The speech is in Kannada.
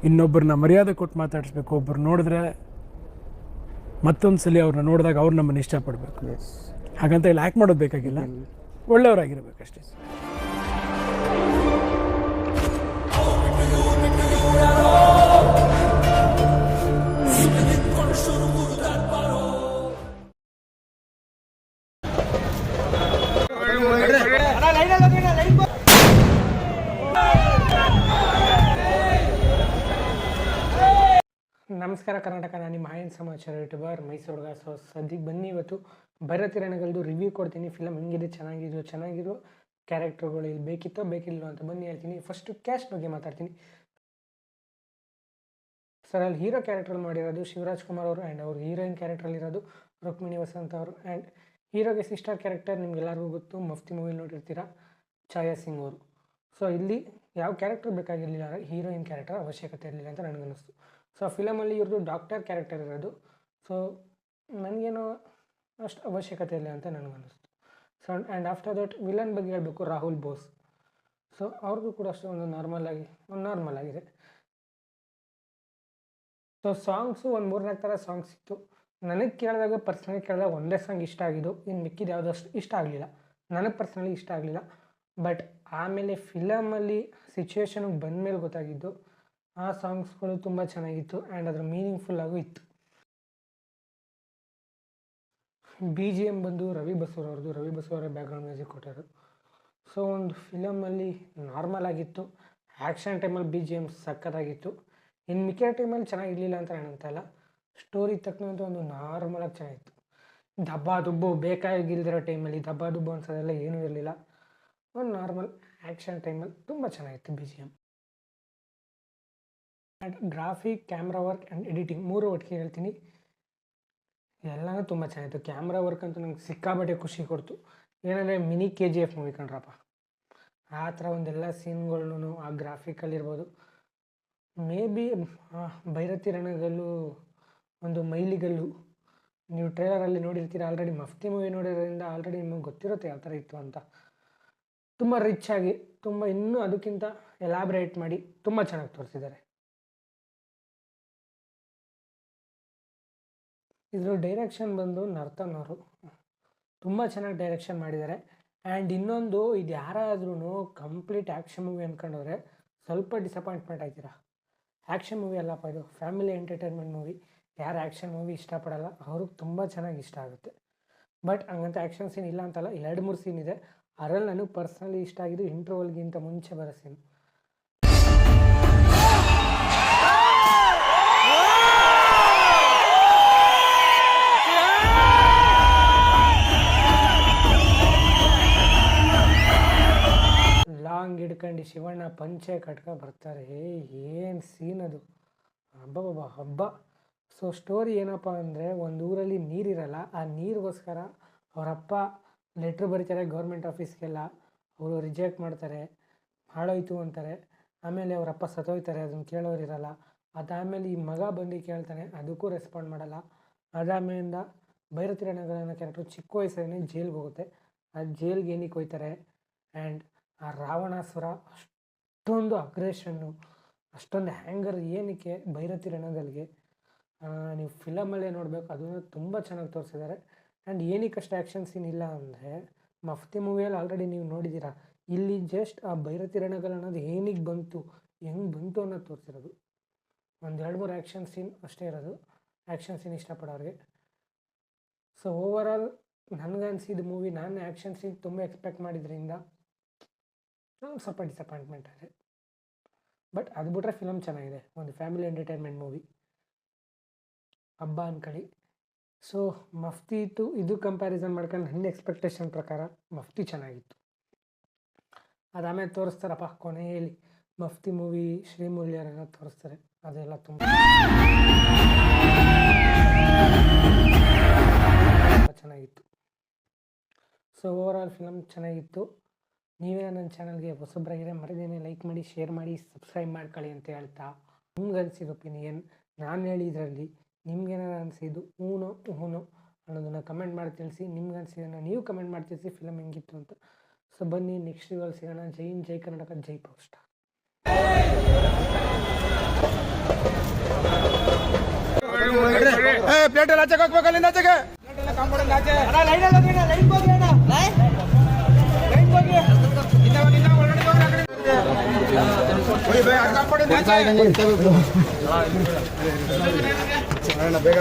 ಇನ್ನೊಬ್ಬರನ್ನ ಮರ್ಯಾದೆ ಕೊಟ್ಟು ಮಾತಾಡಿಸ್ಬೇಕು. ಒಬ್ಬರು ನೋಡಿದ್ರೆ ಮತ್ತೊಂದು ಸಲ ಅವ್ರನ್ನ ನೋಡಿದಾಗ ಅವ್ರು ನಮ್ಮನ್ನು ಇಷ್ಟಪಡಬೇಕು. ಹಾಗಂತ ಇಲ್ಲಿ ಆ್ಯಕ್ಟ್ ಮಾಡೋದು ಬೇಕಾಗಿಲ್ಲ, ಒಳ್ಳೆಯವರಾಗಿರ್ಬೇಕಷ್ಟೇ. ನಮಸ್ಕಾರ ಕರ್ನಾಟಕ, ನಾನು ನಿಮ್ಮ ಆಯನ್ ಸಮಾಚಾರ ಯೂಟ್ಯೂಬರ್ ಮೈಸೂರುಗ. ಸೊ ಸದ್ಯಕ್ಕೆ ಬನ್ನಿ, ಇವತ್ತು ಭೈರತಿರಣಗಳದ್ದು ರಿವ್ಯೂ ಕೊಡ್ತೀನಿ. ಫಿಲಮ್ ಹೆಂಗಿದೆ, ಚೆನ್ನಾಗಿರೋ ಕ್ಯಾರೆಕ್ಟರ್ಗಳು ಇಲ್ಲಿ ಬೇಕಿತ್ತೋ ಬೇಕಿಲ್ಲೋ ಅಂತ ಬನ್ನಿ ಹೇಳ್ತೀನಿ. ಫಸ್ಟು ಕ್ಯಾಸ್ಟ್ ಬಗ್ಗೆ ಮಾತಾಡ್ತೀನಿ. ಸರ್, ಅಲ್ಲಿ ಹೀರೋ ಕ್ಯಾರೆಕ್ಟರ್ ಮಾಡಿರೋದು ಶಿವರಾಜ್ ಕುಮಾರ್ ಅವರು, ಆ್ಯಂಡ್ ಅವರು ಹೀರೋಯಿನ್ ಕ್ಯಾರೆಕ್ಟ್ರಲ್ಲಿರೋದು ರುಕ್ಮಿಣಿ ವಸಂತ್ ಅವರು. ಆ್ಯಂಡ್ ಹೀರೋಗೆ ಸಿಸ್ಟರ್ ಕ್ಯಾರೆಕ್ಟರ್ ನಿಮ್ಗೆಲ್ಲರಿಗೂ ಗೊತ್ತು, ಮಫ್ತಿ ಮೂವಿಲಿ ನೋಡಿರ್ತೀರ, ಛಾಯಾ ಸಿಂಗ್ ಅವರು. ಸೊ ಇಲ್ಲಿ ಯಾವ ಕ್ಯಾರೆಕ್ಟರ್ ಬೇಕಾಗಿರಲಿಲ್ಲ, ಹೀರೋಯಿನ್ ಕ್ಯಾರೆಕ್ಟರ್ ಅವಶ್ಯಕತೆ ಇರಲಿಲ್ಲ ಅಂತ ನನಗನ್ನಿಸ್ತು. ಸೊ ಫಿಲಮಲ್ಲಿ ಇವ್ರದ್ದು ಡಾಕ್ಟರ್ ಕ್ಯಾರೆಕ್ಟರ್ ಇರೋದು, ಸೊ ನನಗೇನೋ ಅಷ್ಟು ಅವಶ್ಯಕತೆ ಇಲ್ಲ ಅಂತ ನನಗನ್ನಿಸ್ತು. So and after that villain ಬಗ್ಗೆ ಹೇಳಬೇಕು, ರಾಹುಲ್ ಬೋಸ್. ಸೊ ಅವ್ರಿಗೂ ಕೂಡ ಅಷ್ಟು ಒಂದು ನಾರ್ಮಲ್ ಆಗಿದೆ. ಸೊ ಸಾಂಗ್ಸು ಒಂದು 3-4 ಥರ ಸಾಂಗ್ಸ್ ಇತ್ತು. ನನಗೆ ಕೇಳಿದಾಗ ಪರ್ಸ್ನಲಿ ಕೇಳಿದಾಗ ಒಂದೇ ಸಾಂಗ್ ಇಷ್ಟ ಆಗಿದ್ದು, ಇನ್ನು ಮಿಕ್ಕಿದ್ದು ಯಾವುದಷ್ಟು ಇಷ್ಟ ಆಗಲಿಲ್ಲ. ನನಗೆ ಪರ್ಸ್ನಲಿ ಇಷ್ಟ ಆಗಲಿಲ್ಲ. ಬಟ್ ಆಮೇಲೆ ಫಿಲಮಲ್ಲಿ ಸಿಚುವೇಶನ್ಗೆ ಬಂದಮೇಲೆ ಗೊತ್ತಾಗಿದ್ದು ಆ ಸಾಂಗ್ಸ್ಗಳು ತುಂಬ ಚೆನ್ನಾಗಿತ್ತು, ಆ್ಯಂಡ್ ಅದರ ಮೀನಿಂಗ್ಫುಲ್ಲಾಗೂ ಇತ್ತು. BGM ಬಂದು ರವಿ ಬಸೂರ್ ಅವ್ರದ್ದು, ರವಿ ಬಸೂರ್ ಅವರೇ ಬ್ಯಾಕ್ಗ್ರೌಂಡ್ ಮ್ಯೂಸಿಕ್ ಕೊಟ್ಟರು. ಸೊ ಒಂದು ಫಿಲಮಲ್ಲಿ ನಾರ್ಮಲ್ ಆಗಿತ್ತು, ಆ್ಯಕ್ಷನ್ ಟೈಮಲ್ಲಿ BGM ಸಕ್ಕತ್ತಾಗಿತ್ತು. ಇನ್ನು ಮಿಕ್ಕಿದ ಟೈಮಲ್ಲಿ ಚೆನ್ನಾಗಿರಲಿಲ್ಲ ಅಂತ ನಾನು ಅಂತಲ್ಲ, ಸ್ಟೋರಿ ತಕ್ಕಂಥ ಒಂದು ನಾರ್ಮಲಾಗಿ ಚೆನ್ನಾಗಿತ್ತು. ದಬ್ಬ ದುಬ್ಬು ಬೇಕಾಗಿಲ್ದಿರೋ ಟೈಮಲ್ಲಿ ದಬ್ಬ ದುಬ್ಬು ಅನ್ಸೋದೆಲ್ಲ ಏನೂ ಇರಲಿಲ್ಲ. ಒಂದು ನಾರ್ಮಲ್ ಆ್ಯಕ್ಷನ್ ಟೈಮಲ್ಲಿ ತುಂಬ ಚೆನ್ನಾಗಿತ್ತು BGM. And graphic, camera work and editing 3 ಒಟ್ಟಿಗೆ ಹೇಳ್ತೀನಿ. ಎಲ್ಲನೂ ತುಂಬ ಚೆನ್ನಾಗಿತ್ತು. ಕ್ಯಾಮ್ರಾ ವರ್ಕ್ ಅಂತೂ ನಂಗೆ ಸಿಕ್ಕಾಬಟ್ಟೆ ಖುಷಿ ಕೊಡ್ತು. ಏನಂದರೆ ಮಿನಿ KGF ಮೂವಿ ಕಂಡ್ರಪ್ಪ, ಆ ಥರ ಒಂದೆಲ್ಲ ಸೀನ್ಗಳ್ನೂ ಆ ಗ್ರಾಫಿಕಲ್ಲಿರ್ಬೋದು. ಮೇ ಬಿ ಭೈರತಿರಣಗಲ್ಲು ಒಂದು ಮೈಲಿಗಲ್ಲು. ನೀವು ಟ್ರೇಲರಲ್ಲಿ ನೋಡಿರ್ತೀರ ಆಲ್ರೆಡಿ, ಮಫ್ತಿ ಮೂವಿ ನೋಡಿರೋದ್ರಿಂದ ಆಲ್ರೆಡಿ ನಿಮಗೆ ಗೊತ್ತಿರುತ್ತೆ ಯಾವ ಥರ ಇತ್ತು ಅಂತ. ತುಂಬ ರಿಚ್ ಆಗಿ, ತುಂಬ ಇನ್ನೂ ಅದಕ್ಕಿಂತ ಎಲಾಬ್ರೇಟ್ ಮಾಡಿ ತುಂಬ ಚೆನ್ನಾಗಿ ತೋರಿಸಿದ್ದಾರೆ. ಇದ್ರ ಡೈರೆಕ್ಷನ್ ಬಂದು ನರ್ತನ್ ಅವರು ತುಂಬ ಚೆನ್ನಾಗಿ ಡೈರೆಕ್ಷನ್ ಮಾಡಿದ್ದಾರೆ. ಆ್ಯಂಡ್ ಇನ್ನೊಂದು, ಇದು ಯಾರಾದ್ರೂ ಕಂಪ್ಲೀಟ್ ಆ್ಯಕ್ಷನ್ ಮೂವಿ ಅಂದ್ಕೊಂಡವ್ರೆ ಸ್ವಲ್ಪ ಡಿಸಪಾಯಿಂಟ್ಮೆಂಟ್ ಆಯ್ತೀರಾ. ಆ್ಯಕ್ಷನ್ ಮೂವಿ ಅಲ್ಲಪ್ಪ, ಇದು ಫ್ಯಾಮಿಲಿ ಎಂಟರ್ಟೈನ್ಮೆಂಟ್ ಮೂವಿ. ಯಾರು ಆ್ಯಕ್ಷನ್ ಮೂವಿ ಇಷ್ಟಪಡಲ್ಲ ಅವ್ರಿಗೆ ತುಂಬ ಚೆನ್ನಾಗಿ ಇಷ್ಟ ಆಗುತ್ತೆ. ಬಟ್ ಹಂಗಂತ ಆ್ಯಕ್ಷನ್ ಸೀನ್ ಇಲ್ಲ ಅಂತಲ್ಲ, 2-3 ಸೀನ್ ಇದೆ. ಅದರಲ್ಲಿ ನನಗೆ ಪರ್ಸ್ನಲಿ ಇಷ್ಟ ಆಗಿದ್ದು ಇಂಟ್ರೋವಲ್ಗಿಂತ ಮುಂಚೆ ಬರೋ ಸೀನ್. ಲಾಂಗ್ ಹಿಡ್ಕೊಂಡು ಶಿವಣ್ಣ ಪಂಚೆ ಕಟ್ಕ ಬರ್ತಾರೆ, ಏನು ಸೀನ್ ಅದು, ಹಬ್ಬ. ಸೊ ಸ್ಟೋರಿ ಏನಪ್ಪ ಅಂದರೆ, ಒಂದು ಊರಲ್ಲಿ ನೀರಿರಲ್ಲ, ಆ ನೀರಿಗೋಸ್ಕರ ಅವರಪ್ಪ ಲೆಟ್ರ್ ಬರೀತಾರೆ ಗೌರ್ಮೆಂಟ್ ಆಫೀಸ್ಗೆಲ್ಲ. ಅವರು ರಿಜೆಕ್ಟ್ ಮಾಡ್ತಾರೆ, ಹಾಳೋಯ್ತು ಅಂತಾರೆ. ಆಮೇಲೆ ಅವರಪ್ಪ ಸತ್ತೋಯ್ತಾರೆ, ಅದನ್ನು ಕೇಳೋರಿರಲ್ಲ. ಅದಾದಮೇಲೆ ಈ ಮಗ ಬಂದು ಕೇಳ್ತಾನೆ, ಅದಕ್ಕೂ ರೆಸ್ಪಾಂಡ್ ಮಾಡಲ್ಲ. ಅದಾದಮೇಲಿಂದ ಭೈರತಿರಣಗಳನ್ನ ಕ್ಯಾರೆಕ್ಟ್ರು ಚಿಕ್ಕ ವಯಸ್ಸಲ್ಲಿ ಜೈಲಿಗೆ ಹೋಗುತ್ತೆ. ಆ ಜೈಲಿಗೆ ಏನಕ್ಕೆ ಹೋಯ್ತಾರೆ, ಆ್ಯಂಡ್ ಆ ರಾವಣಾಸುರ ಅಷ್ಟೊಂದು ಅಗ್ರೆಷನ್ನು, ಅಷ್ಟೊಂದು ಹ್ಯಾಂಗರ್ ಏನಕ್ಕೆ ಭೈರತಿರಣಗಲ್ಗೆ, ನೀವು ಫಿಲಮಲ್ಲೇ ನೋಡಬೇಕು. ಅದನ್ನು ತುಂಬ ಚೆನ್ನಾಗಿ ತೋರಿಸಿದ್ದಾರೆ. ಆ್ಯಂಡ್ ಏನಕ್ಕಷ್ಟು ಆ್ಯಕ್ಷನ್ ಸೀನ್ ಇಲ್ಲ ಅಂದರೆ, ಮಫ್ತಿ ಮೂವಿಯಲ್ಲಿ ಆಲ್ರೆಡಿ ನೀವು ನೋಡಿದ್ದೀರ. ಇಲ್ಲಿ ಜಸ್ಟ್ ಆ ಭೈರತಿರಣಗಲ್ ಅನ್ನೋದು ಏನಕ್ಕೆ ಬಂತು, ಹೆಂಗೆ ಬಂತು ಅನ್ನೋದು ತೋರಿಸಿರೋದು. ಒಂದು 2-3 ಆ್ಯಕ್ಷನ್ ಸೀನ್ ಅಷ್ಟೇ ಇರೋದು, ಆ್ಯಕ್ಷನ್ ಸೀನ್ ಇಷ್ಟಪಡೋರಿಗೆ. ಸೊ ಓವರಾಲ್ ನನಗನ್ಸಿದ್ದು ಮೂವಿ, ನಾನು ಆ್ಯಕ್ಷನ್ ಸೀನ್ ತುಂಬ ಎಕ್ಸ್ಪೆಕ್ಟ್ ಮಾಡಿದ್ರಿಂದ ಸ್ವಲ್ಪ ಡಿಸಪಾಯಿಂಟ್ಮೆಂಟ್ ಆಗಿದೆ. ಬಟ್ ಅದು ಬಿಟ್ಟರೆ ಫಿಲಮ್ ಚೆನ್ನಾಗಿದೆ, ಒಂದು ಫ್ಯಾಮಿಲಿ ಎಂಟರ್ಟೈನ್ಮೆಂಟ್ ಮೂವಿ, ಹಬ್ಬ ಅಂದ್ಕೊಳ್ಳಿ. ಸೊ ಮಫ್ತಿ ಇತ್ತು, ಇದು ಕಂಪ್ಯಾರಿಸನ್ ಮಾಡ್ಕೊಂಡು ನನ್ನ ಎಕ್ಸ್ಪೆಕ್ಟೇಷನ್ ಪ್ರಕಾರ ಮಫ್ತಿ ಚೆನ್ನಾಗಿತ್ತು. ಅದಾದಮೇಲೆ ತೋರಿಸ್ತಾರಪ್ಪ ಕೊನೆಯಲ್ಲಿ ಮಫ್ತಿ ಮೂವಿ ಶ್ರೀಮೂಲ್ಯರನ್ನ ತೋರಿಸ್ತಾರೆ, ಅದೆಲ್ಲ ತುಂಬ ಚೆನ್ನಾಗಿತ್ತು. ಸೊ ಓವರಾಲ್ ಫಿಲಮ್ ಚೆನ್ನಾಗಿತ್ತು. ನೀವೇ ನನ್ನ ಚಾನಲ್ಗೆ ಹೊಸಬ್ರಾಗಿದ್ರೆ ಮರದೇನೆ ಲೈಕ್ ಮಾಡಿ, ಶೇರ್ ಮಾಡಿ, ಸಬ್ಸ್ಕ್ರೈಬ್ ಮಾಡ್ಕೊಳ್ಳಿ ಅಂತ ಹೇಳ್ತಾ, ನಿಮ್ಗೆ ಅನಿಸಿದ ಒಪಿನಿಯನ್ ನಾನು ಹೇಳಿದ್ರಲ್ಲಿ ನಿಮ್ಗೇನಾರು ಅನಿಸಿದ್ದು ಹೂನೋ ಅನ್ನೋದನ್ನು ಕಮೆಂಟ್ ಮಾಡಿ ತಿಳಿಸಿ. ನಿಮ್ಗೆ ಅನಿಸಿದ್ದನ್ನು ನೀವು ಕಮೆಂಟ್ ಮಾಡಿ ತಿಳಿಸಿ ಫಿಲಮ್ ಹೆಂಗಿತ್ತು ಅಂತ. ಸೊ ಬನ್ನಿ, ನೆಕ್ಸ್ಟ್ ವಿಡಿಯೋಲಿ ಸಿಗೋಣ. ಜೈ ಹಿಂದ್, ಜೈ ಕರ್ನಾಟಕ, ಜೈ ಪವರ್ ಸ್ಟಾರ್. ಪ್ಲೇಟ್ ಎಲ್ಲ ಆಚೆಗೆ ಹಾಕ್ಬೇಕು ಅಲ್ಲಿಂದ ಆಚೆಗೆ ಬೇಗ